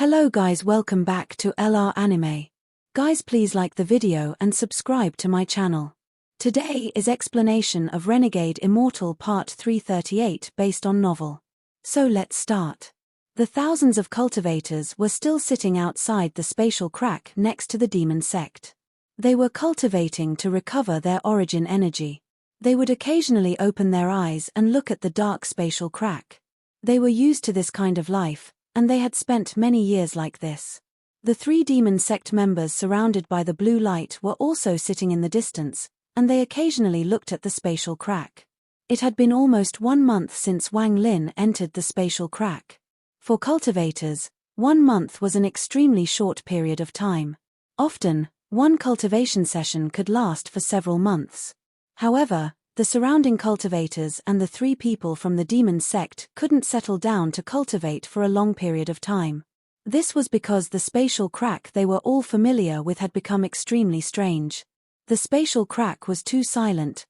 Hello guys, welcome back to LR Anime. Guys, please like the video and subscribe to my channel. Today is explanation of Renegade Immortal Part 338 based on novel. So let's start. The thousands of cultivators were still sitting outside the spatial crack next to the demon sect. They were cultivating to recover their origin energy. They would occasionally open their eyes and look at the dark spatial crack. They were used to this kind of life, and they had spent many years like this. The three demon sect members surrounded by the blue light were also sitting in the distance, and they occasionally looked at the spatial crack. It had been almost 1 month since Wang Lin entered the spatial crack. For cultivators, 1 month was an extremely short period of time. Often, one cultivation session could last for several months. However, the surrounding cultivators and the three people from the demon sect couldn't settle down to cultivate for a long period of time. This was because the spatial crack they were all familiar with had become extremely strange. The spatial crack was too silent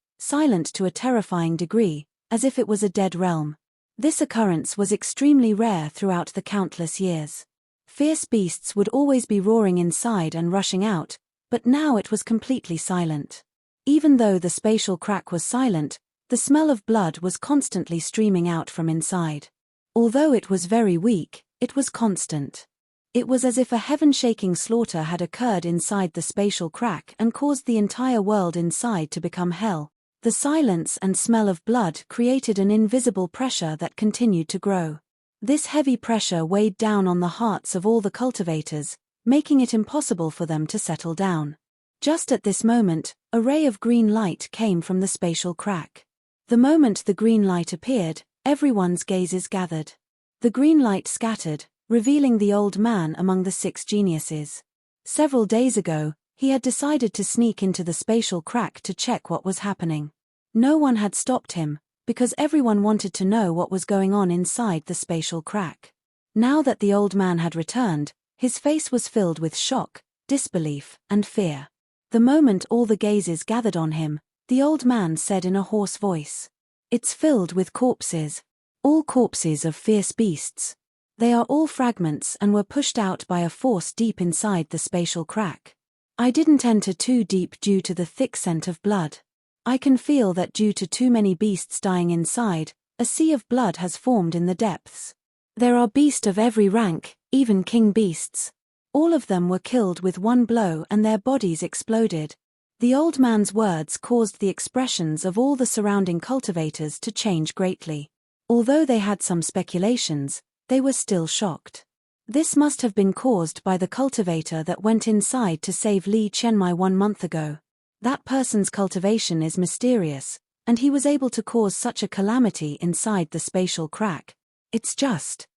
to a terrifying degree, as if it was a dead realm. This occurrence was extremely rare throughout the countless years. Fierce beasts would always be roaring inside and rushing out, but now it was completely silent. Even though the spatial crack was silent, the smell of blood was constantly streaming out from inside. Although it was very weak, it was constant. It was as if a heaven-shaking slaughter had occurred inside the spatial crack and caused the entire world inside to become hell. The silence and smell of blood created an invisible pressure that continued to grow. This heavy pressure weighed down on the hearts of all the cultivators, making it impossible for them to settle down. Just at this moment, a ray of green light came from the spatial crack. The moment the green light appeared, everyone's gazes gathered. The green light scattered, revealing the old man among the 6 geniuses. Several days ago, he had decided to sneak into the spatial crack to check what was happening. No one had stopped him, because everyone wanted to know what was going on inside the spatial crack. Now that the old man had returned, his face was filled with shock, disbelief, and fear. The moment all the gazes gathered on him, the old man said in a hoarse voice, "It's filled with corpses. All corpses of fierce beasts. They are all fragments and were pushed out by a force deep inside the spatial crack. I didn't enter too deep due to the thick scent of blood. I can feel that due to too many beasts dying inside, a sea of blood has formed in the depths. There are beasts of every rank, even king beasts. All of them were killed with one blow and their bodies exploded." The old man's words caused the expressions of all the surrounding cultivators to change greatly. Although they had some speculations, they were still shocked. This must have been caused by the cultivator that went inside to save Li Qianmai 1 month ago. That person's cultivation is mysterious, and he was able to cause such a calamity inside the spatial crack. It's just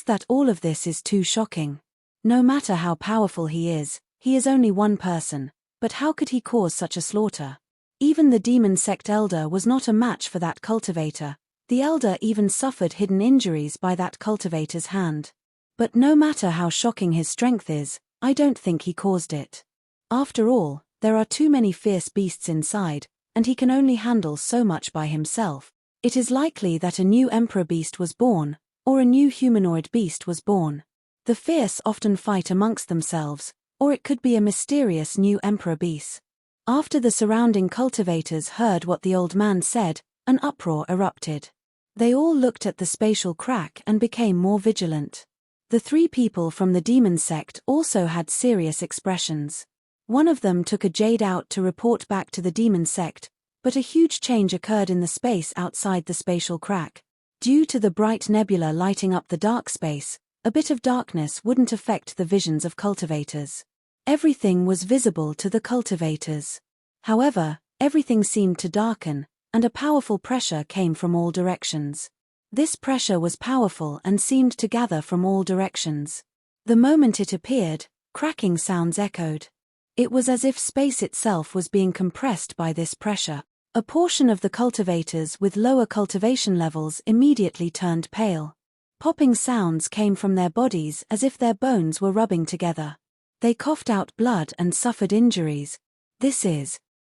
that all of this is too shocking. No matter how powerful he is only one person, but how could he cause such a slaughter? Even the demon sect elder was not a match for that cultivator. The elder even suffered hidden injuries by that cultivator's hand. But no matter how shocking his strength is, I don't think he caused it. After all, there are too many fierce beasts inside, and he can only handle so much by himself. It is likely that a new emperor beast was born, or a new humanoid beast was born. The fierce often fight amongst themselves, or it could be a mysterious new emperor beast. After the surrounding cultivators heard what the old man said, an uproar erupted. They all looked at the spatial crack and became more vigilant. The 3 people from the demon sect also had serious expressions. One of them took a jade out to report back to the demon sect, but a huge change occurred in the space outside the spatial crack. Due to the bright nebula lighting up the dark space, a bit of darkness wouldn't affect the visions of cultivators. Everything was visible to the cultivators. However, everything seemed to darken, and a powerful pressure came from all directions. This pressure was powerful and seemed to gather from all directions. The moment it appeared, cracking sounds echoed. It was as if space itself was being compressed by this pressure. A portion of the cultivators with lower cultivation levels immediately turned pale. Popping sounds came from their bodies as if their bones were rubbing together. They coughed out blood and suffered injuries.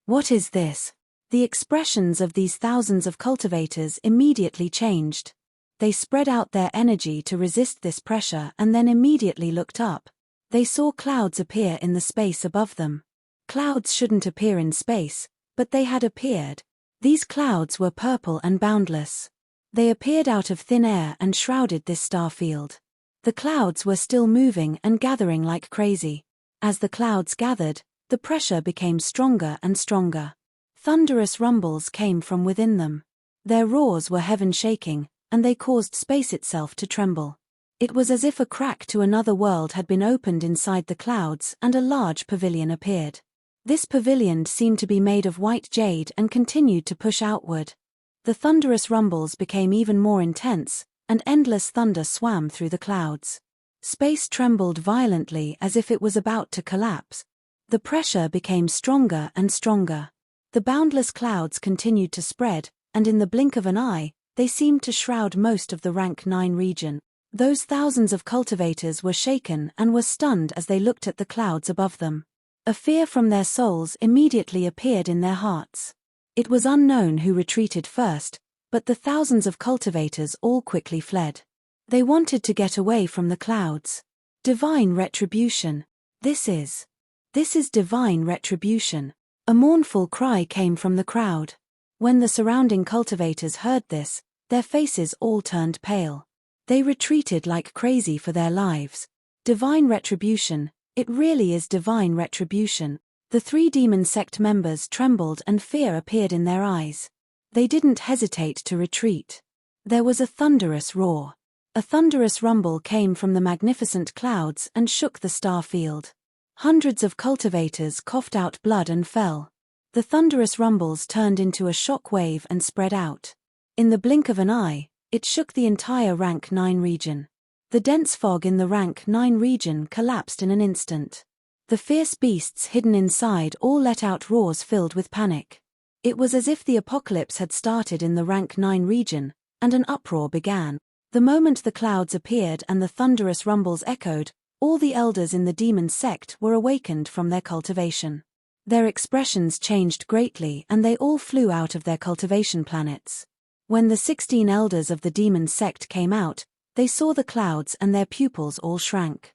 What is this? The expressions of these thousands of cultivators immediately changed. They spread out their energy to resist this pressure and then immediately looked up. They saw clouds appear in the space above them. Clouds shouldn't appear in space, but they had appeared. These clouds were purple and boundless. They appeared out of thin air and shrouded this star field. The clouds were still moving and gathering like crazy. As the clouds gathered, the pressure became stronger and stronger. Thunderous rumbles came from within them. Their roars were heaven-shaking, and they caused space itself to tremble. It was as if a crack to another world had been opened inside the clouds and a large pavilion appeared. This pavilion seemed to be made of white jade and continued to push outward. The thunderous rumbles became even more intense, and endless thunder swam through the clouds. Space trembled violently as if it was about to collapse. The pressure became stronger and stronger. The boundless clouds continued to spread, and in the blink of an eye, they seemed to shroud most of the Rank 9 region. Those thousands of cultivators were shaken and were stunned as they looked at the clouds above them. A fear from their souls immediately appeared in their hearts. It was unknown who retreated first, but the thousands of cultivators all quickly fled. They wanted to get away from the clouds. Divine retribution. This is divine retribution. A mournful cry came from the crowd. When the surrounding cultivators heard this, their faces all turned pale. They retreated like crazy for their lives. Divine retribution, it really is divine retribution. The 3 demon sect members trembled and fear appeared in their eyes. They didn't hesitate to retreat. There was a thunderous roar. A thunderous rumble came from the magnificent clouds and shook the star field. Hundreds of cultivators coughed out blood and fell. The thunderous rumbles turned into a shock wave and spread out. In the blink of an eye, it shook the entire Rank 9 region. The dense fog in the Rank 9 region collapsed in an instant. The fierce beasts hidden inside all let out roars filled with panic. It was as if the apocalypse had started in the Rank 9 region, and an uproar began. The moment the clouds appeared and the thunderous rumbles echoed, all the elders in the demon sect were awakened from their cultivation. Their expressions changed greatly and they all flew out of their cultivation planets. When the 16 elders of the demon sect came out, they saw the clouds and their pupils all shrank.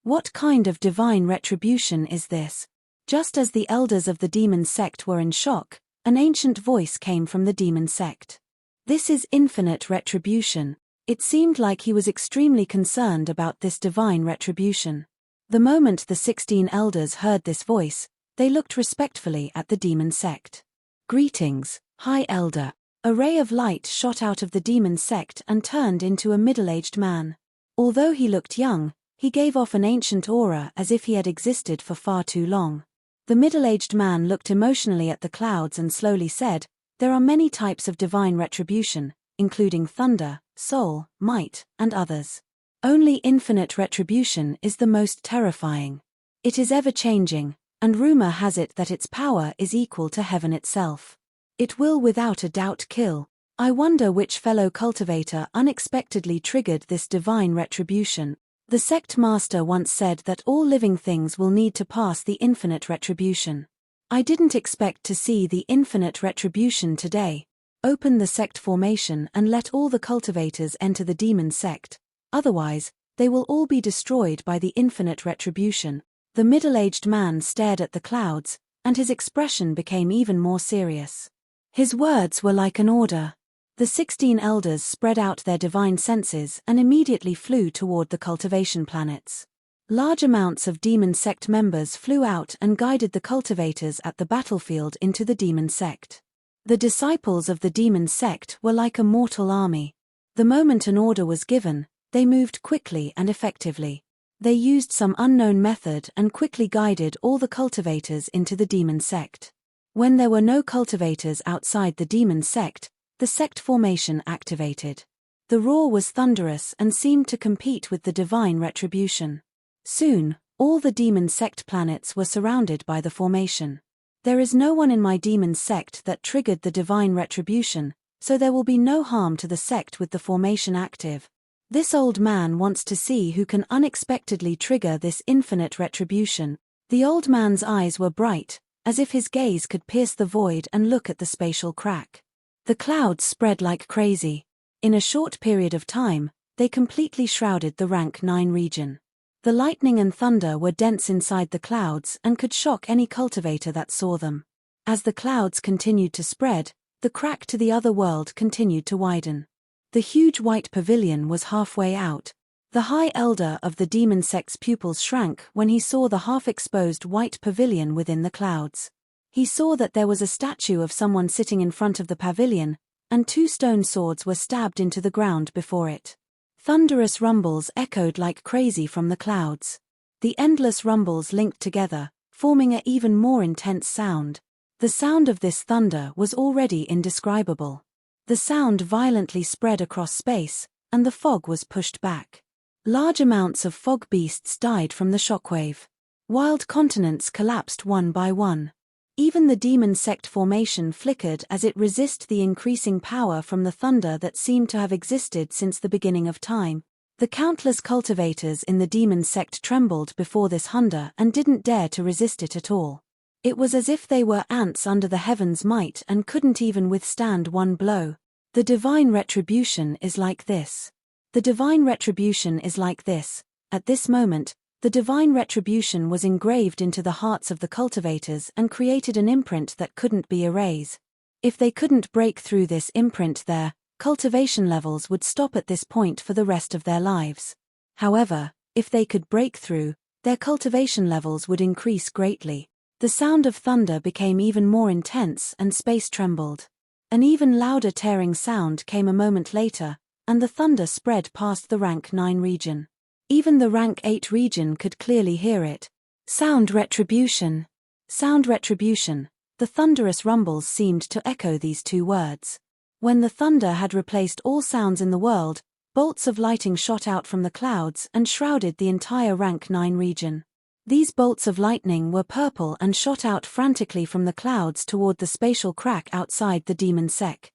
What kind of divine retribution is this? Just as the elders of the demon sect were in shock, an ancient voice came from the demon sect. This is infinite retribution. It seemed like he was extremely concerned about this divine retribution. The moment the 16 elders heard this voice, they looked respectfully at the demon sect. Greetings, High Elder. A ray of light shot out of the demon sect and turned into a middle-aged man. Although he looked young, he gave off an ancient aura as if he had existed for far too long. The middle-aged man looked emotionally at the clouds and slowly said, "There are many types of divine retribution, including thunder, soul, might, and others. Only infinite retribution is the most terrifying. It is ever-changing, and rumor has it that its power is equal to heaven itself. It will without a doubt kill. I wonder which fellow cultivator unexpectedly triggered this divine retribution. The sect master once said that all living things will need to pass the infinite retribution. I didn't expect to see the infinite retribution today. Open the sect formation and let all the cultivators enter the demon sect. Otherwise, they will all be destroyed by the infinite retribution." The middle-aged man stared at the clouds, and his expression became even more serious. His words were like an order. The 16 elders spread out their divine senses and immediately flew toward the cultivation planets. Large amounts of demon sect members flew out and guided the cultivators at the battlefield into the demon sect. The disciples of the demon sect were like a mortal army. The moment an order was given, they moved quickly and effectively. They used some unknown method and quickly guided all the cultivators into the demon sect. When there were no cultivators outside the demon sect, the sect formation activated. The roar was thunderous and seemed to compete with the divine retribution. Soon, all the demon sect planets were surrounded by the formation. There is no one in my demon sect that triggered the divine retribution, so there will be no harm to the sect with the formation active. This old man wants to see who can unexpectedly trigger this infinite retribution. The old man's eyes were bright, as if his gaze could pierce the void and look at the spatial crack. The clouds spread like crazy. In a short period of time, they completely shrouded the rank 9 region. The lightning and thunder were dense inside the clouds and could shock any cultivator that saw them. As the clouds continued to spread, the crack to the other world continued to widen. The huge white pavilion was halfway out. The High Elder of the demon sect's pupils shrank when he saw the half-exposed white pavilion within the clouds. He saw that there was a statue of someone sitting in front of the pavilion, and 2 stone swords were stabbed into the ground before it. Thunderous rumbles echoed like crazy from the clouds. The endless rumbles linked together, forming an even more intense sound. The sound of this thunder was already indescribable. The sound violently spread across space, and the fog was pushed back. Large amounts of fog beasts died from the shockwave. Wild continents collapsed one by one. Even the demon sect formation flickered as it resisted the increasing power from the thunder that seemed to have existed since the beginning of time. The countless cultivators in the demon sect trembled before this thunder and didn't dare to resist it at all. It was as if they were ants under the heavens' might and couldn't even withstand one blow. The divine retribution is like this. The divine retribution is like this. At this moment, the divine retribution was engraved into the hearts of the cultivators and created an imprint that couldn't be erased. If they couldn't break through this imprint, their cultivation levels would stop at this point for the rest of their lives. However, if they could break through, their cultivation levels would increase greatly. The sound of thunder became even more intense and space trembled. An even louder tearing sound came a moment later, and the thunder spread past the rank 9 region. Even the rank 8 region could clearly hear it. Sound retribution. Sound retribution. The thunderous rumbles seemed to echo these 2 words. When the thunder had replaced all sounds in the world, bolts of lightning shot out from the clouds and shrouded the entire rank 9 region. These bolts of lightning were purple and shot out frantically from the clouds toward the spatial crack outside the demon sect.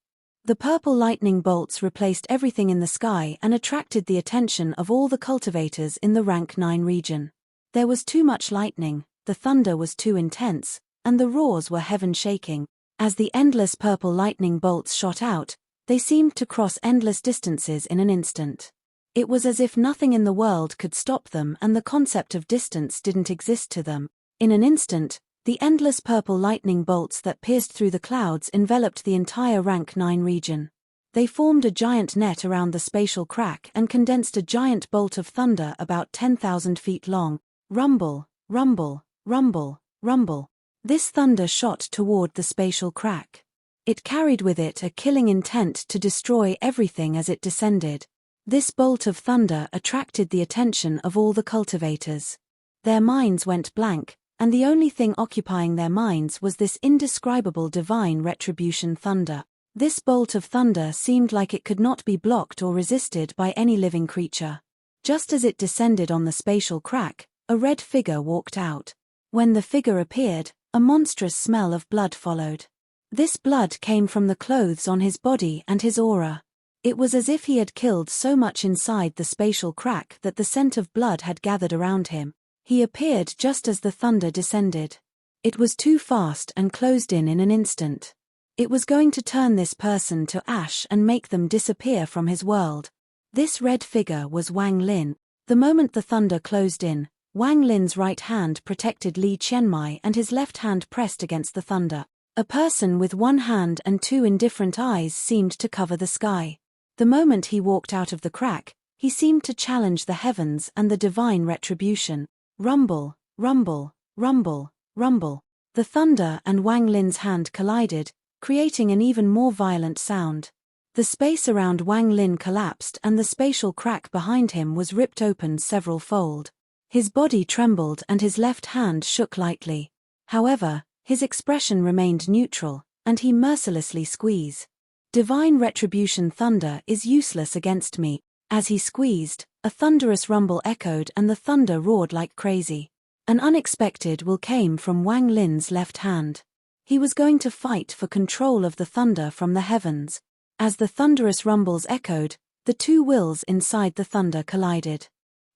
The purple lightning bolts replaced everything in the sky and attracted the attention of all the cultivators in the rank 9 region. There was too much lightning, the thunder was too intense, and the roars were heaven-shaking. As the endless purple lightning bolts shot out, they seemed to cross endless distances in an instant. It was as if nothing in the world could stop them and the concept of distance didn't exist to them. In an instant, the endless purple lightning bolts that pierced through the clouds enveloped the entire rank 9 region. They formed a giant net around the spatial crack and condensed a giant bolt of thunder about 10,000 feet long. Rumble, rumble, rumble, rumble. This thunder shot toward the spatial crack. It carried with it a killing intent to destroy everything as it descended. This bolt of thunder attracted the attention of all the cultivators. Their minds went blank, and the only thing occupying their minds was this indescribable divine retribution thunder. This bolt of thunder seemed like it could not be blocked or resisted by any living creature. Just as it descended on the spatial crack, a red figure walked out. When the figure appeared, a monstrous smell of blood followed. This blood came from the clothes on his body and his aura. It was as if he had killed so much inside the spatial crack that the scent of blood had gathered around him. He appeared just as the thunder descended. It was too fast and closed in an instant. It was going to turn this person to ash and make them disappear from his world. This red figure was Wang Lin. The moment the thunder closed in, Wang Lin's right hand protected Li Qianmai and his left hand pressed against the thunder. A person with one hand and 2 indifferent eyes seemed to cover the sky. The moment he walked out of the crack, he seemed to challenge the heavens and the divine retribution. Rumble, rumble, rumble, rumble. The thunder and Wang Lin's hand collided, creating an even more violent sound. The space around Wang Lin collapsed and the spatial crack behind him was ripped open several fold. His body trembled and his left hand shook lightly. However, his expression remained neutral, and he mercilessly squeezed. Divine retribution thunder is useless against me. As he squeezed, a thunderous rumble echoed and the thunder roared like crazy. An unexpected will came from Wang Lin's left hand. He was going to fight for control of the thunder from the heavens. As the thunderous rumbles echoed, the 2 wills inside the thunder collided.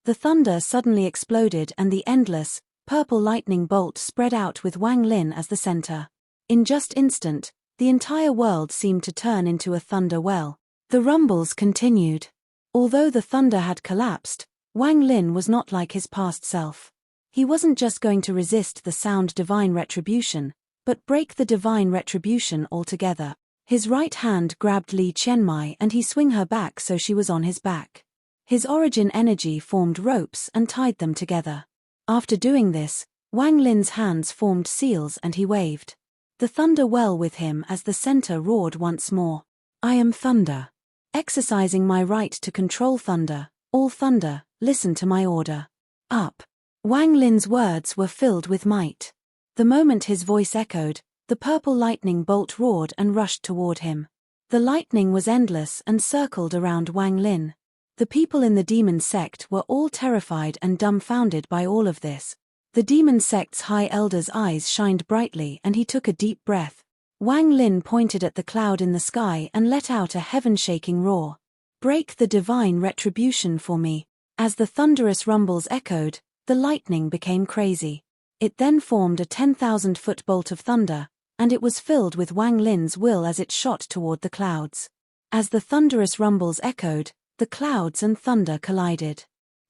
The thunder suddenly exploded and the endless, purple lightning bolt spread out with Wang Lin as the center. In just instant, the entire world seemed to turn into a thunder well. The rumbles continued. Although the thunder had collapsed, Wang Lin was not like his past self. He wasn't just going to resist the sound divine retribution, but break the divine retribution altogether. His right hand grabbed Li Qianmai and he swung her back so she was on his back. His origin energy formed ropes and tied them together. After doing this, Wang Lin's hands formed seals and he waved. The thunder well with him as the center roared once more. I am thunder. Exercising my right to control thunder, all thunder, listen to my order. Up. Wang Lin's words were filled with might. The moment his voice echoed, the purple lightning bolt roared and rushed toward him. The lightning was endless and circled around Wang Lin. The people in the demon sect were all terrified and dumbfounded by all of this. The demon sect's high elder's eyes shined brightly and he took a deep breath. Wang Lin pointed at the cloud in the sky and let out a heaven-shaking roar. Break the divine retribution for me. As the thunderous rumbles echoed, the lightning became crazy. It then formed a 10,000-foot bolt of thunder, and it was filled with Wang Lin's will as it shot toward the clouds. As the thunderous rumbles echoed, the clouds and thunder collided.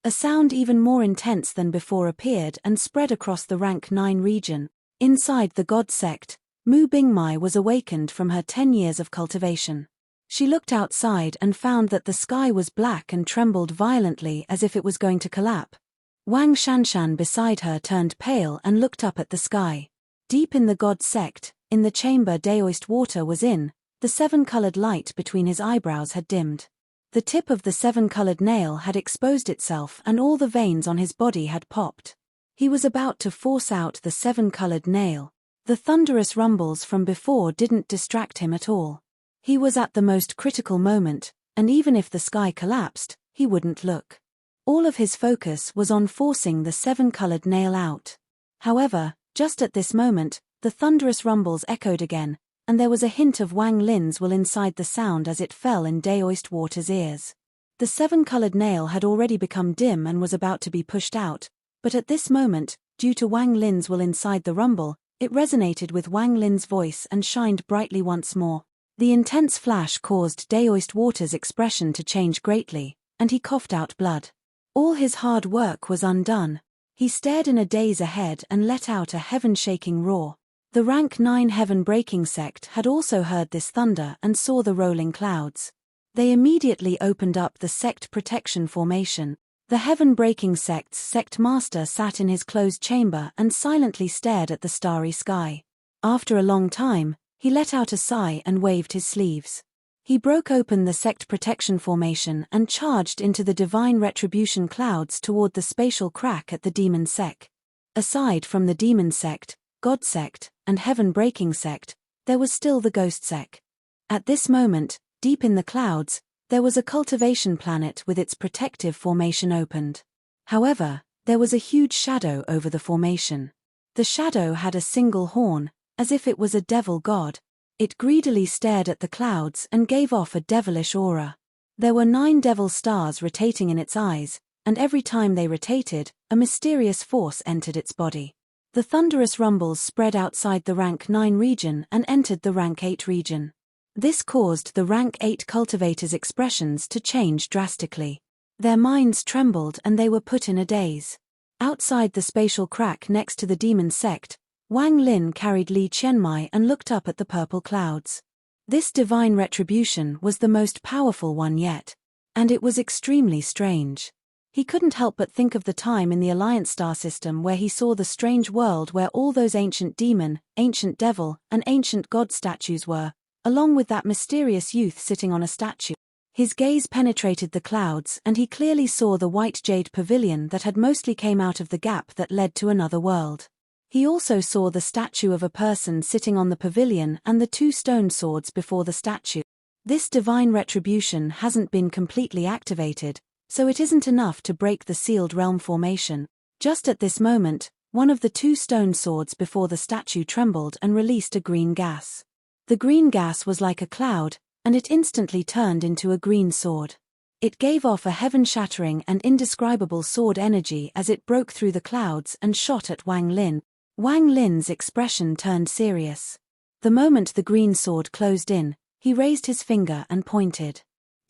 A sound even more intense than before appeared and spread across the rank 9 region. Inside the God sect, Mu Bingmai was awakened from her 10 years of cultivation. She looked outside and found that the sky was black and trembled violently as if it was going to collapse. Wang Shanshan beside her turned pale and looked up at the sky. Deep in the God sect, in the chamber Daoist water was in, the 7-colored light between his eyebrows had dimmed. The tip of the 7-colored nail had exposed itself and all the veins on his body had popped. He was about to force out the 7-colored nail. The thunderous rumbles from before didn't distract him at all. He was at the most critical moment, and even if the sky collapsed, he wouldn't look. All of his focus was on forcing the 7-colored nail out. However, just at this moment, the thunderous rumbles echoed again, and there was a hint of Wang Lin's will inside the sound as it fell in Daoist Water's ears. The 7-colored nail had already become dim and was about to be pushed out, but at this moment, due to Wang Lin's will inside the rumble, it resonated with Wang Lin's voice and shined brightly once more. The intense flash caused Daoist Water's expression to change greatly, and he coughed out blood. All his hard work was undone. He stared in a daze ahead and let out a heaven-shaking roar. The rank 9 heaven-breaking sect had also heard this thunder and saw the rolling clouds. They immediately opened up the sect protection formation. The heaven-breaking sect's sect master sat in his closed chamber and silently stared at the starry sky. After a long time, he let out a sigh and waved his sleeves. He broke open the sect protection formation and charged into the divine retribution clouds toward the spatial crack at the demon sect. Aside from the demon sect, God sect, and heaven-breaking sect, there was still the ghost sect. At this moment, deep in the clouds, there was a cultivation planet with its protective formation opened. However, there was a huge shadow over the formation. The shadow had a single horn, as if it was a devil god. It greedily stared at the clouds and gave off a devilish aura. There were 9 devil stars rotating in its eyes, and every time they rotated, a mysterious force entered its body. The thunderous rumbles spread outside the rank 9 region and entered the rank 8 region. This caused the rank 8 cultivators' expressions to change drastically. Their minds trembled and they were put in a daze. Outside the spatial crack next to the demon sect, Wang Lin carried Li Qianmai and looked up at the purple clouds. This divine retribution was the most powerful one yet, and it was extremely strange. He couldn't help but think of the time in the Alliance star system where he saw the strange world where all those ancient demon, ancient devil, and ancient god statues were, along with that mysterious youth sitting on a statue. His gaze penetrated the clouds and he clearly saw the white jade pavilion that had mostly came out of the gap that led to another world. He also saw the statue of a person sitting on the pavilion and the 2 stone swords before the statue. This divine retribution hasn't been completely activated, so it isn't enough to break the sealed realm formation. Just at this moment, one of the 2 stone swords before the statue trembled and released a green gas. The green gas was like a cloud, and it instantly turned into a green sword. It gave off a heaven-shattering and indescribable sword energy as it broke through the clouds and shot at Wang Lin. Wang Lin's expression turned serious. The moment the green sword closed in, he raised his finger and pointed.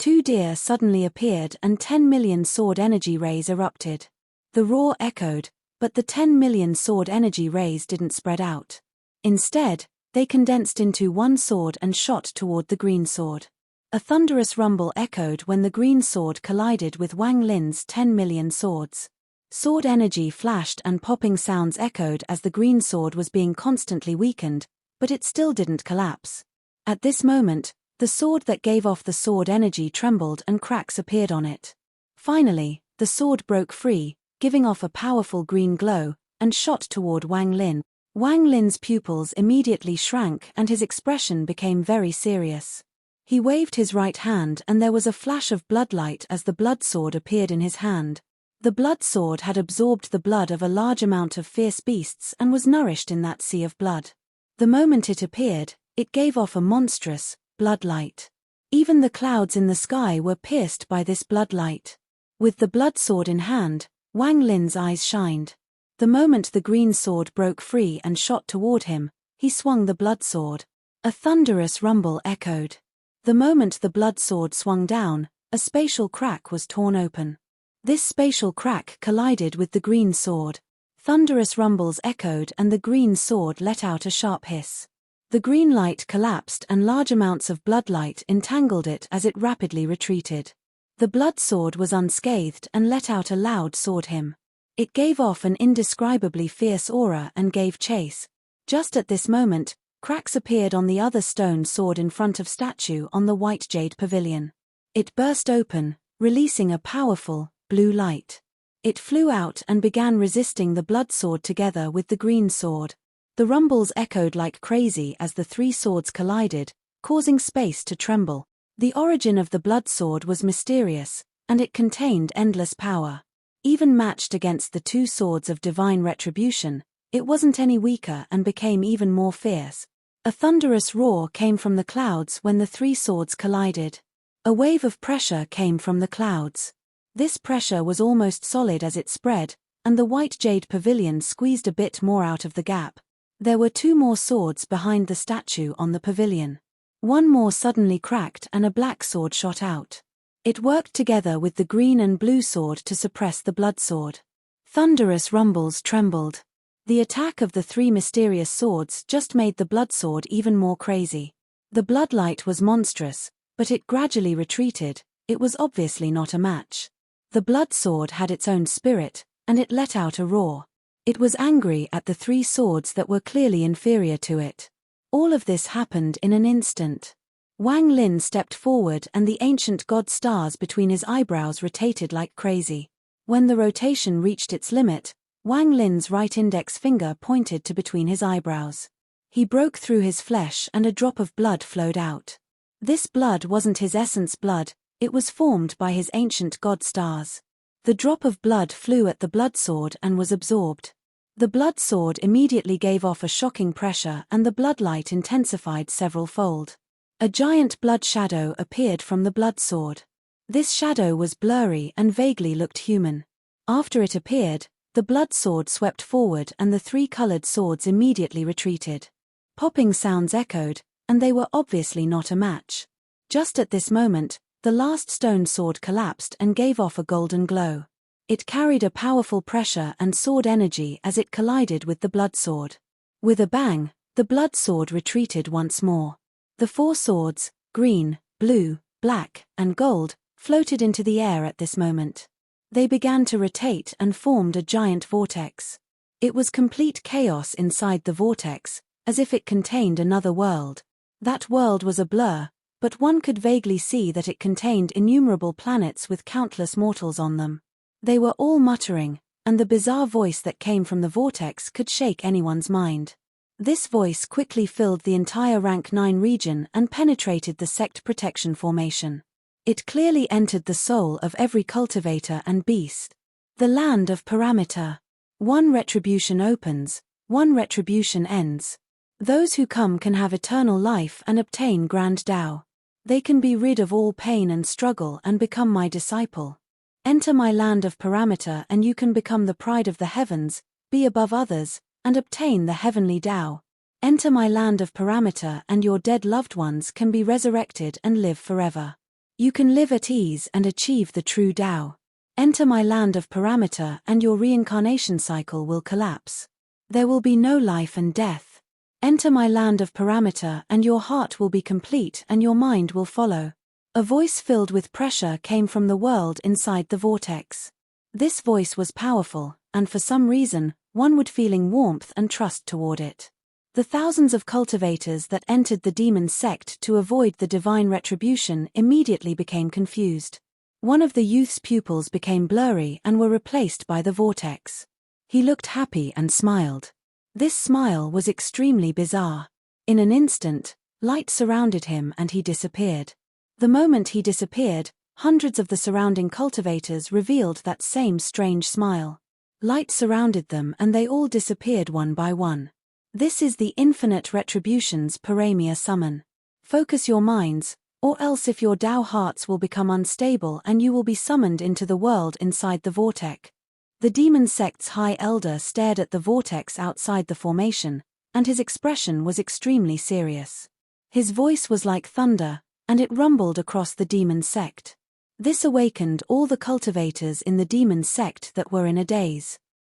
Two deer suddenly appeared and 10 million sword energy rays erupted. The roar echoed, but the 10 million sword energy rays didn't spread out. Instead, they condensed into one sword and shot toward the green sword. A thunderous rumble echoed when the green sword collided with Wang Lin's 10 million swords. Sword energy flashed and popping sounds echoed as the green sword was being constantly weakened, but it still didn't collapse. At this moment, the sword that gave off the sword energy trembled and cracks appeared on it. Finally, the sword broke free, giving off a powerful green glow, and shot toward Wang Lin. Wang Lin's pupils immediately shrank and his expression became very serious. He waved his right hand and there was a flash of bloodlight as the blood sword appeared in his hand. The blood sword had absorbed the blood of a large amount of fierce beasts and was nourished in that sea of blood. The moment it appeared, it gave off a monstrous blood light. Even the clouds in the sky were pierced by this blood light. With the blood sword in hand, Wang Lin's eyes shined. The moment the green sword broke free and shot toward him, he swung the blood sword. A thunderous rumble echoed. The moment the blood sword swung down, a spatial crack was torn open. This spatial crack collided with the green sword. Thunderous rumbles echoed and the green sword let out a sharp hiss. The green light collapsed and large amounts of bloodlight entangled it as it rapidly retreated. The blood sword was unscathed and let out a loud sword hymn. It gave off an indescribably fierce aura and gave chase. Just at this moment, cracks appeared on the other stone sword in front of statue on the white jade pavilion. It burst open, releasing a powerful, blue light. It flew out and began resisting the blood sword together with the green sword. The rumbles echoed like crazy as the three swords collided, causing space to tremble. The origin of the blood sword was mysterious, and it contained endless power. Even matched against the two swords of divine retribution, it wasn't any weaker and became even more fierce. A thunderous roar came from the clouds when the three swords collided. A wave of pressure came from the clouds. This pressure was almost solid as it spread, and the white jade pavilion squeezed a bit more out of the gap. There were two more swords behind the statue on the pavilion. One more suddenly cracked and a black sword shot out. It worked together with the green and blue sword to suppress the blood sword. Thunderous rumbles trembled. The attack of the three mysterious swords just made the blood sword even more crazy. The bloodlight was monstrous, but it gradually retreated. It was obviously not a match. The blood sword had its own spirit, and it let out a roar. It was angry at the three swords that were clearly inferior to it. All of this happened in an instant. Wang Lin stepped forward and the ancient god stars between his eyebrows rotated like crazy. When the rotation reached its limit, Wang Lin's right index finger pointed to between his eyebrows. He broke through his flesh and a drop of blood flowed out. This blood wasn't his essence blood, it was formed by his ancient god stars. The drop of blood flew at the blood sword and was absorbed. The blood sword immediately gave off a shocking pressure and the bloodlight intensified several-fold. A giant blood shadow appeared from the blood sword. This shadow was blurry and vaguely looked human. After it appeared, the blood sword swept forward and the three colored swords immediately retreated. Popping sounds echoed, and they were obviously not a match. Just at this moment, the last stone sword collapsed and gave off a golden glow. It carried a powerful pressure and sword energy as it collided with the blood sword. With a bang, the blood sword retreated once more. The four swords, green, blue, black, and gold, floated into the air at this moment. They began to rotate and formed a giant vortex. It was complete chaos inside the vortex, as if it contained another world. That world was a blur, but one could vaguely see that it contained innumerable planets with countless mortals on them. They were all muttering, and the bizarre voice that came from the vortex could shake anyone's mind. This voice quickly filled the entire Rank 9 region and penetrated the sect protection formation. It clearly entered the soul of every cultivator and beast. The land of parameter. One retribution opens, one retribution ends. Those who come can have eternal life and obtain grand Tao. They can be rid of all pain and struggle and become my disciple. Enter my land of parameter and you can become the pride of the heavens, be above others, and obtain the heavenly Tao. Enter my land of parameter and your dead loved ones can be resurrected and live forever. You can live at ease and achieve the true Tao. Enter my land of parameter and your reincarnation cycle will collapse. There will be no life and death. Enter my land of parameter and your heart will be complete and your mind will follow. A voice filled with pressure came from the world inside the vortex. This voice was powerful, and for some reason, one would feeling warmth and trust toward it. The thousands of cultivators that entered the demon sect to avoid the divine retribution immediately became confused. One of the youth's pupils became blurry and were replaced by the vortex. He looked happy and smiled. This smile was extremely bizarre. In an instant, light surrounded him and he disappeared. The moment he disappeared, hundreds of the surrounding cultivators revealed that same strange smile. Light surrounded them and they all disappeared one by one. This is the infinite retribution's paramia summon. Focus your minds, or else if your Tao hearts will become unstable and you will be summoned into the world inside the vortex. The demon sect's high elder stared at the vortex outside the formation, and his expression was extremely serious. His voice was like thunder, and it rumbled across the demon sect. This awakened all the cultivators in the demon sect that were in a daze.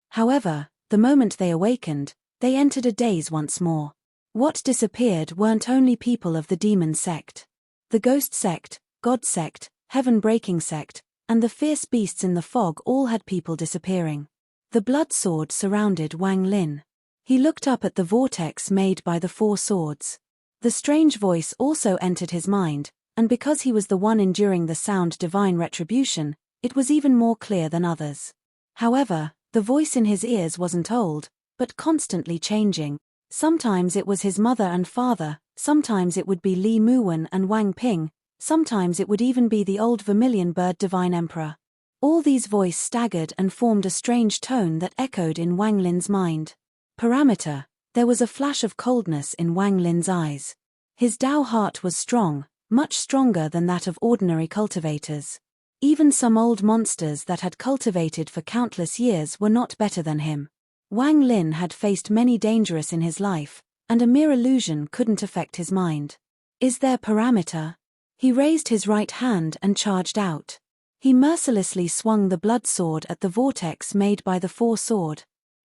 However, the moment they awakened, they entered a daze once more. What disappeared weren't only people of the demon sect. The ghost sect, god sect, heaven-breaking sect, and the fierce beasts in the fog all had people disappearing. The blood sword surrounded Wang Lin. He looked up at the vortex made by the four swords. The strange voice also entered his mind, and because he was the one enduring the sound divine retribution, it was even more clear than others. However, the voice in his ears wasn't old, but constantly changing. Sometimes it was his mother and father, sometimes it would be Li Muwen and Wang Ping, sometimes it would even be the old vermilion bird divine emperor. All these voices staggered and formed a strange tone that echoed in Wang Lin's mind. Parameter. There was a flash of coldness in Wang Lin's eyes. His Tao heart was strong, much stronger than that of ordinary cultivators. Even some old monsters that had cultivated for countless years were not better than him. Wang Lin had faced many dangers in his life, and a mere illusion couldn't affect his mind. Is there parameter? He raised his right hand and charged out. He mercilessly swung the blood sword at the vortex made by the four sword.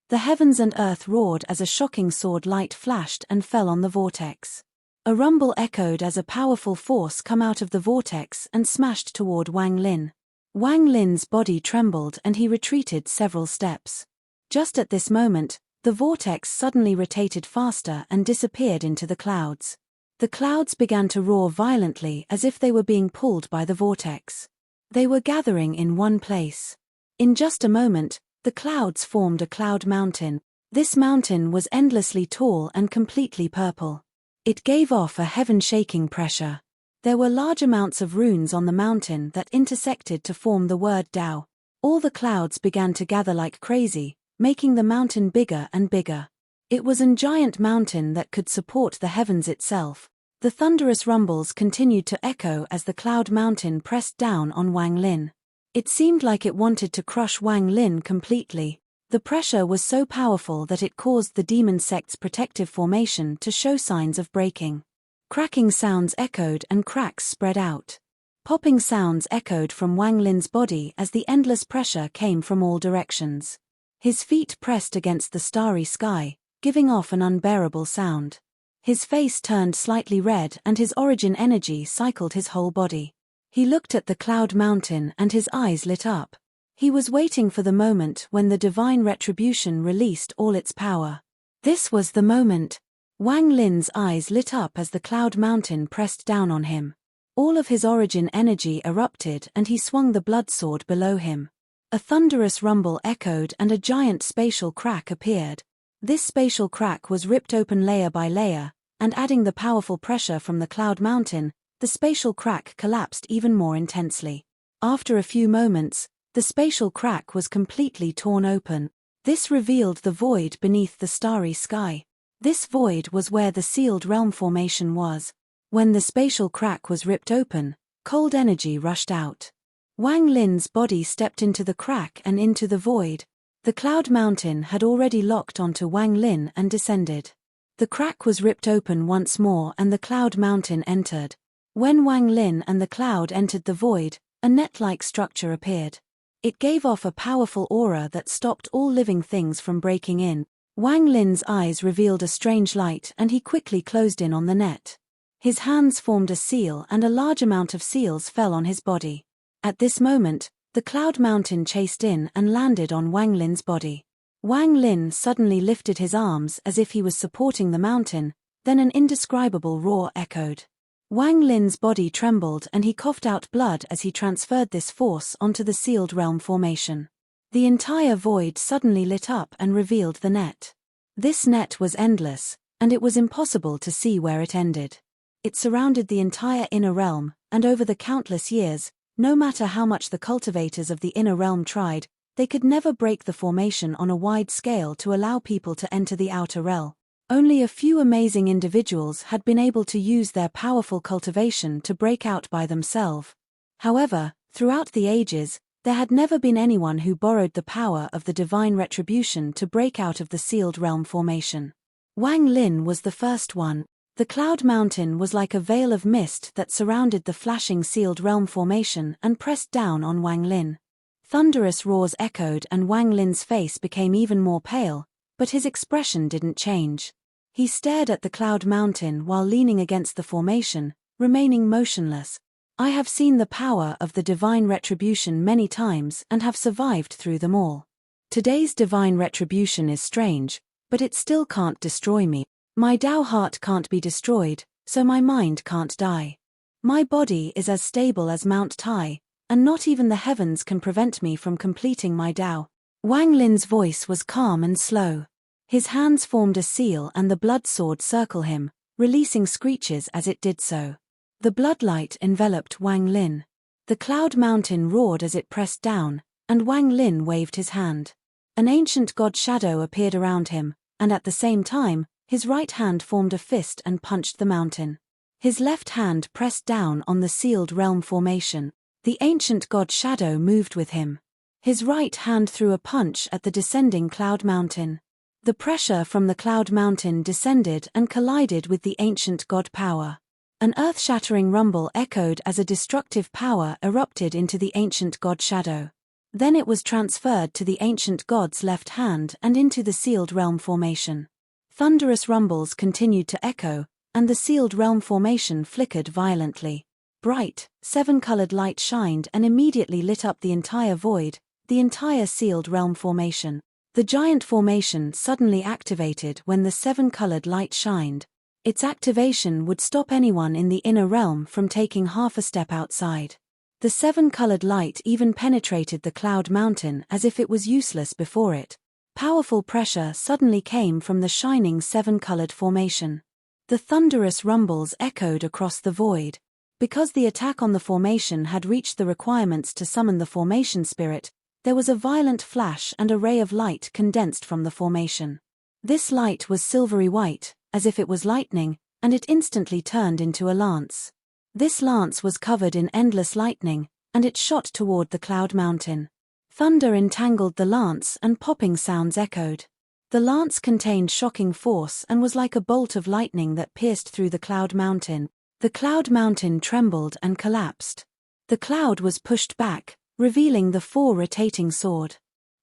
The heavens and earth roared as a shocking sword light flashed and fell on the vortex. A rumble echoed as a powerful force come out of the vortex and smashed toward Wang Lin. Wang Lin's body trembled and he retreated several steps. Just at this moment, the vortex suddenly rotated faster and disappeared into the clouds. The clouds began to roar violently as if they were being pulled by the vortex. They were gathering in one place. In just a moment, the clouds formed a cloud mountain. This mountain was endlessly tall and completely purple. It gave off a heaven-shaking pressure. There were large amounts of runes on the mountain that intersected to form the word Tao. All the clouds began to gather like crazy, making the mountain bigger and bigger. It was a giant mountain that could support the heavens itself. The thunderous rumbles continued to echo as the cloud mountain pressed down on Wang Lin. It seemed like it wanted to crush Wang Lin completely. The pressure was so powerful that it caused the demon sect's protective formation to show signs of breaking. Cracking sounds echoed and cracks spread out. Popping sounds echoed from Wang Lin's body as the endless pressure came from all directions. His feet pressed against the starry sky, giving off an unbearable sound. His face turned slightly red and his origin energy cycled his whole body. He looked at the cloud mountain and his eyes lit up. He was waiting for the moment when the divine retribution released all its power. This was the moment. Wang Lin's eyes lit up as the cloud mountain pressed down on him. All of his origin energy erupted and he swung the blood sword below him. A thunderous rumble echoed and a giant spatial crack appeared. This spatial crack was ripped open layer by layer, and adding the powerful pressure from the cloud mountain, the spatial crack collapsed even more intensely. After a few moments, the spatial crack was completely torn open. This revealed the void beneath the starry sky. This void was where the sealed realm formation was. When the spatial crack was ripped open, cold energy rushed out. Wang Lin's body stepped into the crack and into the void. The cloud mountain had already locked onto Wang Lin and descended. The crack was ripped open once more and the cloud mountain entered. When Wang Lin and the cloud entered the void, a net-like structure appeared. It gave off a powerful aura that stopped all living things from breaking in. Wang Lin's eyes revealed a strange light and he quickly closed in on the net. His hands formed a seal and a large amount of seals fell on his body. At this moment, the cloud mountain chased in and landed on Wang Lin's body. Wang Lin suddenly lifted his arms as if he was supporting the mountain, then an indescribable roar echoed. Wang Lin's body trembled and he coughed out blood as he transferred this force onto the sealed realm formation. The entire void suddenly lit up and revealed the net. This net was endless, and it was impossible to see where it ended. It surrounded the entire inner realm, and over the countless years, no matter how much the cultivators of the inner realm tried, they could never break the formation on a wide scale to allow people to enter the outer realm. Only a few amazing individuals had been able to use their powerful cultivation to break out by themselves. However, throughout the ages, there had never been anyone who borrowed the power of the divine retribution to break out of the sealed realm formation. Wang Lin was the first one. The cloud mountain was like a veil of mist that surrounded the flashing sealed realm formation and pressed down on Wang Lin. Thunderous roars echoed and Wang Lin's face became even more pale, but his expression didn't change. He stared at the cloud mountain while leaning against the formation, remaining motionless. I have seen the power of the divine retribution many times and have survived through them all. Today's divine retribution is strange, but it still can't destroy me. My Tao heart can't be destroyed, so my mind can't die. My body is as stable as Mount Tai, and not even the heavens can prevent me from completing my Tao. Wang Lin's voice was calm and slow. His hands formed a seal and the blood sword circled him, releasing screeches as it did so. The bloodlight enveloped Wang Lin. The cloud mountain roared as it pressed down, and Wang Lin waved his hand. An ancient god shadow appeared around him, and at the same time, his right hand formed a fist and punched the mountain. His left hand pressed down on the sealed realm formation. The ancient god shadow moved with him. His right hand threw a punch at the descending cloud mountain. The pressure from the cloud mountain descended and collided with the ancient god power. An earth-shattering rumble echoed as a destructive power erupted into the ancient god shadow. Then it was transferred to the ancient god's left hand and into the sealed realm formation. Thunderous rumbles continued to echo, and the sealed realm formation flickered violently. Bright, seven-colored light shined and immediately lit up the entire void, the entire sealed realm formation. The giant formation suddenly activated when the seven-colored light shined. Its activation would stop anyone in the inner realm from taking half a step outside. The seven-colored light even penetrated the cloud mountain as if it was useless before it. Powerful pressure suddenly came from the shining seven-colored formation. The thunderous rumbles echoed across the void. Because the attack on the formation had reached the requirements to summon the formation spirit, there was a violent flash and a ray of light condensed from the formation. This light was silvery white, as if it was lightning, and it instantly turned into a lance. This lance was covered in endless lightning, and it shot toward the cloud mountain. Thunder entangled the lance and popping sounds echoed. The lance contained shocking force and was like a bolt of lightning that pierced through the cloud mountain. The cloud mountain trembled and collapsed. The cloud was pushed back, revealing the four rotating sword.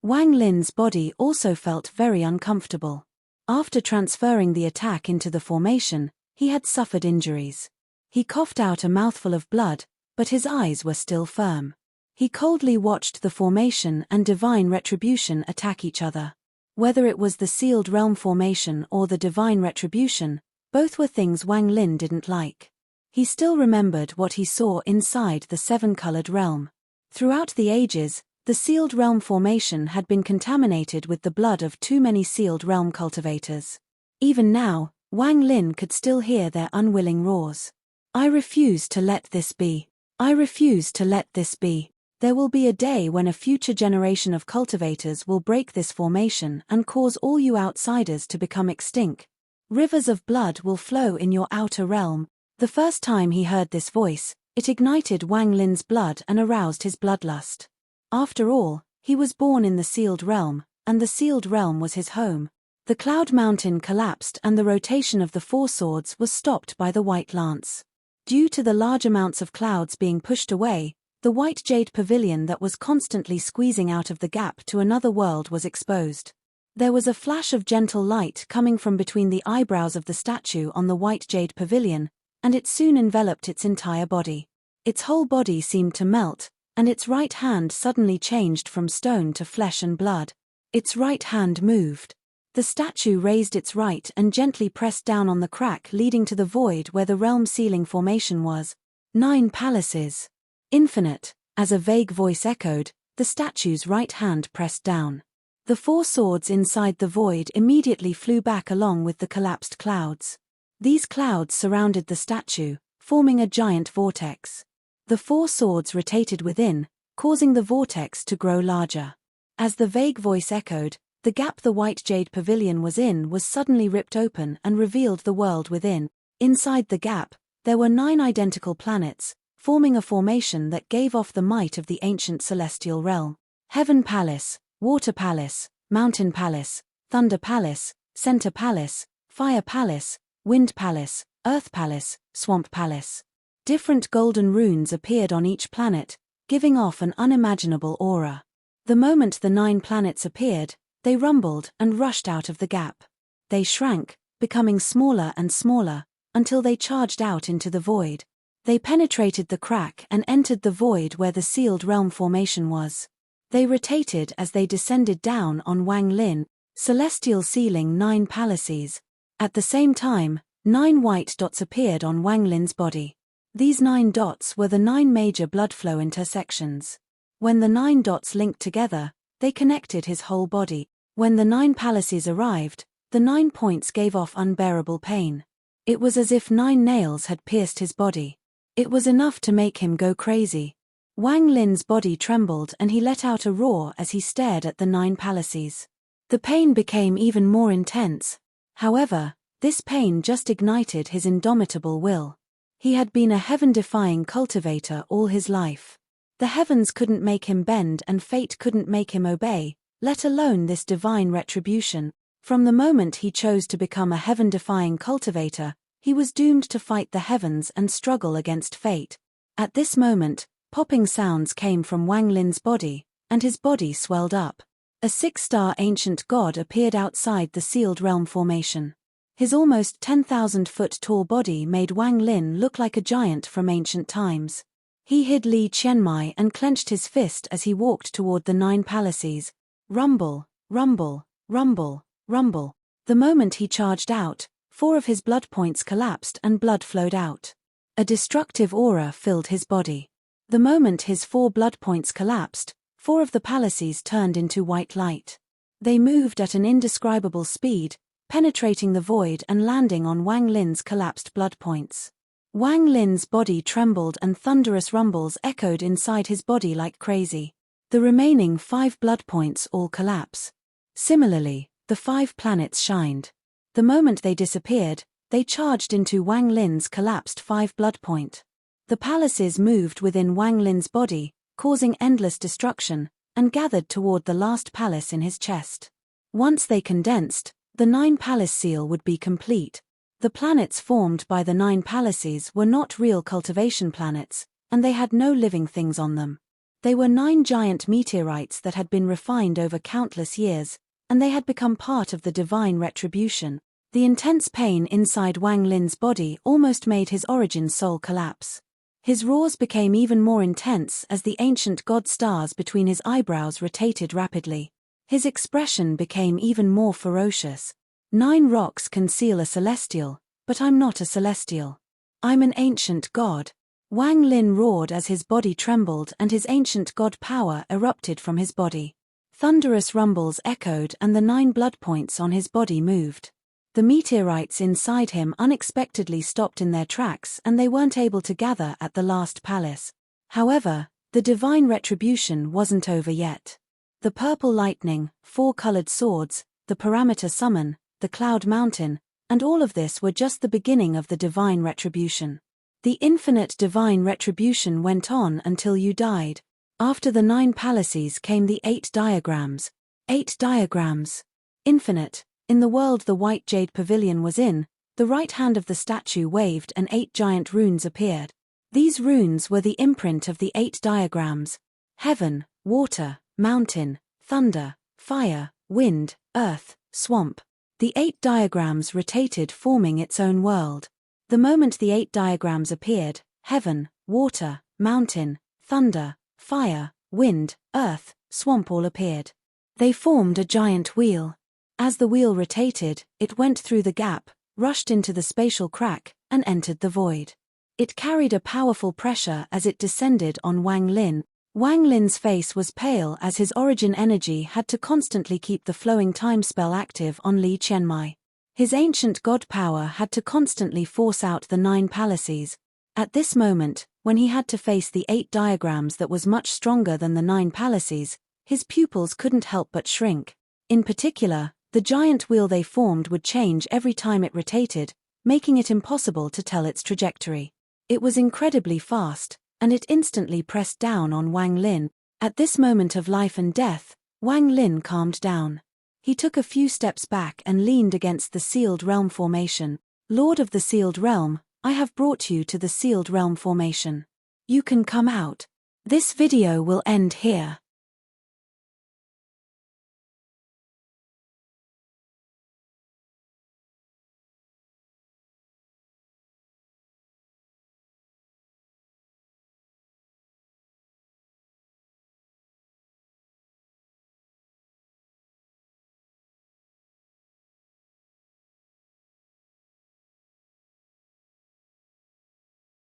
Wang Lin's body also felt very uncomfortable. After transferring the attack into the formation, he had suffered injuries. He coughed out a mouthful of blood, but his eyes were still firm. He coldly watched the formation and divine retribution attack each other. Whether it was the sealed realm formation or the divine retribution, both were things Wang Lin didn't like. He still remembered what he saw inside the seven-colored realm. Throughout the ages, the sealed realm formation had been contaminated with the blood of too many sealed realm cultivators. Even now, Wang Lin could still hear their unwilling roars. I refuse to let this be. I refuse to let this be. There will be a day when a future generation of cultivators will break this formation and cause all you outsiders to become extinct. Rivers of blood will flow in your outer realm. The first time he heard this voice, it ignited Wang Lin's blood and aroused his bloodlust. After all, he was born in the sealed realm, and the sealed realm was his home. The cloud mountain collapsed and the rotation of the four swords was stopped by the white lance. Due to the large amounts of clouds being pushed away, the white jade pavilion that was constantly squeezing out of the gap to another world was exposed. There was a flash of gentle light coming from between the eyebrows of the statue on the white jade pavilion, and it soon enveloped its entire body. Its whole body seemed to melt, and its right hand suddenly changed from stone to flesh and blood. Its right hand moved. The statue raised its right and gently pressed down on the crack leading to the void where the realm ceiling formation was. 9 palaces. Infinite, as a vague voice echoed, the statue's right hand pressed down. The 4 swords inside the void immediately flew back along with the collapsed clouds. These clouds surrounded the statue, forming a giant vortex. The 4 swords rotated within, causing the vortex to grow larger. As the vague voice echoed, the gap the white jade pavilion was in was suddenly ripped open and revealed the world within. Inside the gap, there were 9 identical planets, forming a formation that gave off the might of the ancient celestial realm. Heaven Palace, Water Palace, Mountain Palace, Thunder Palace, Center Palace, Fire Palace, Wind Palace, Earth Palace, Swamp Palace. Different golden runes appeared on each planet, giving off an unimaginable aura. The moment the 9 planets appeared, they rumbled and rushed out of the gap. They shrank, becoming smaller and smaller, until they charged out into the void. They penetrated the crack and entered the void where the sealed realm formation was. They rotated as they descended down on Wang Lin, celestial ceiling 9 palaces. At the same time, 9 white dots appeared on Wang Lin's body. These 9 dots were the 9 major blood flow intersections. When the 9 dots linked together, they connected his whole body. When the 9 palaces arrived, the 9 points gave off unbearable pain. It was as if 9 nails had pierced his body. It was enough to make him go crazy. Wang Lin's body trembled and he let out a roar as he stared at the 9 palaces. The pain became even more intense. However, this pain just ignited his indomitable will. He had been a heaven-defying cultivator all his life. The heavens couldn't make him bend and fate couldn't make him obey, let alone this divine retribution. From the moment he chose to become a heaven-defying cultivator, he was doomed to fight the heavens and struggle against fate. At this moment, popping sounds came from Wang Lin's body, and his body swelled up. A 6-star ancient god appeared outside the sealed realm formation. His almost 10,000-foot tall body made Wang Lin look like a giant from ancient times. He hid Li Qianmai and clenched his fist as he walked toward the 9 palaces. Rumble, rumble, rumble, rumble. The moment he charged out, 4 of his blood points collapsed and blood flowed out. A destructive aura filled his body. The moment his 4 blood points collapsed, 4 of the palaces turned into white light. They moved at an indescribable speed, penetrating the void and landing on Wang Lin's collapsed blood points. Wang Lin's body trembled and thunderous rumbles echoed inside his body like crazy. The remaining 5 blood points all collapse. Similarly, the 5 planets shined. The moment they disappeared, they charged into Wang Lin's collapsed 5 blood point. The palaces moved within Wang Lin's body, causing endless destruction, and gathered toward the last palace in his chest. Once they condensed, the 9 palace seal would be complete. The planets formed by the 9 palaces were not real cultivation planets, and they had no living things on them. They were 9 giant meteorites that had been refined over countless years, and they had become part of the divine retribution. The intense pain inside Wang Lin's body almost made his origin soul collapse. His roars became even more intense as the ancient god stars between his eyebrows rotated rapidly. His expression became even more ferocious. 9 rocks conceal a celestial, but I'm not a celestial. I'm an ancient god. Wang Lin roared as his body trembled and his ancient god power erupted from his body. Thunderous rumbles echoed and the 9 blood points on his body moved. The meteorites inside him unexpectedly stopped in their tracks and they weren't able to gather at the last palace. However, the divine retribution wasn't over yet. The purple lightning, 4 colored swords, the parameter summon, the cloud mountain, and all of this were just the beginning of the divine retribution. The infinite divine retribution went on until you died. After the 9 palaces came the 8 diagrams. 8 diagrams. Infinite. In the world the white jade pavilion was in, The right hand of the statue waved and 8 giant runes appeared. These runes were the imprint of the 8 diagrams: heaven, water, mountain, thunder, fire, wind, earth, swamp. The 8 diagrams rotated, forming its own world. The moment the 8 diagrams appeared, heaven, water, mountain, thunder, fire, wind, earth, swamp all appeared. They formed a giant wheel. As the wheel rotated, it went through the gap, rushed into the spatial crack, and entered the void. It carried a powerful pressure as it descended on Wang Lin. Wang Lin's face was pale as his origin energy had to constantly keep the flowing time spell active on Li Qianmai. His ancient god power had to constantly force out the 9 palaces. At this moment, when he had to face the 8 diagrams that was much stronger than the 9 palaces, his pupils couldn't help but shrink. In particular, the giant wheel they formed would change every time it rotated, making it impossible to tell its trajectory. It was incredibly fast, and it instantly pressed down on Wang Lin. At this moment of life and death, Wang Lin calmed down. He took a few steps back and leaned against the Sealed Realm formation. Lord of the Sealed Realm, I have brought you to the Sealed Realm formation. You can come out. This video will end here.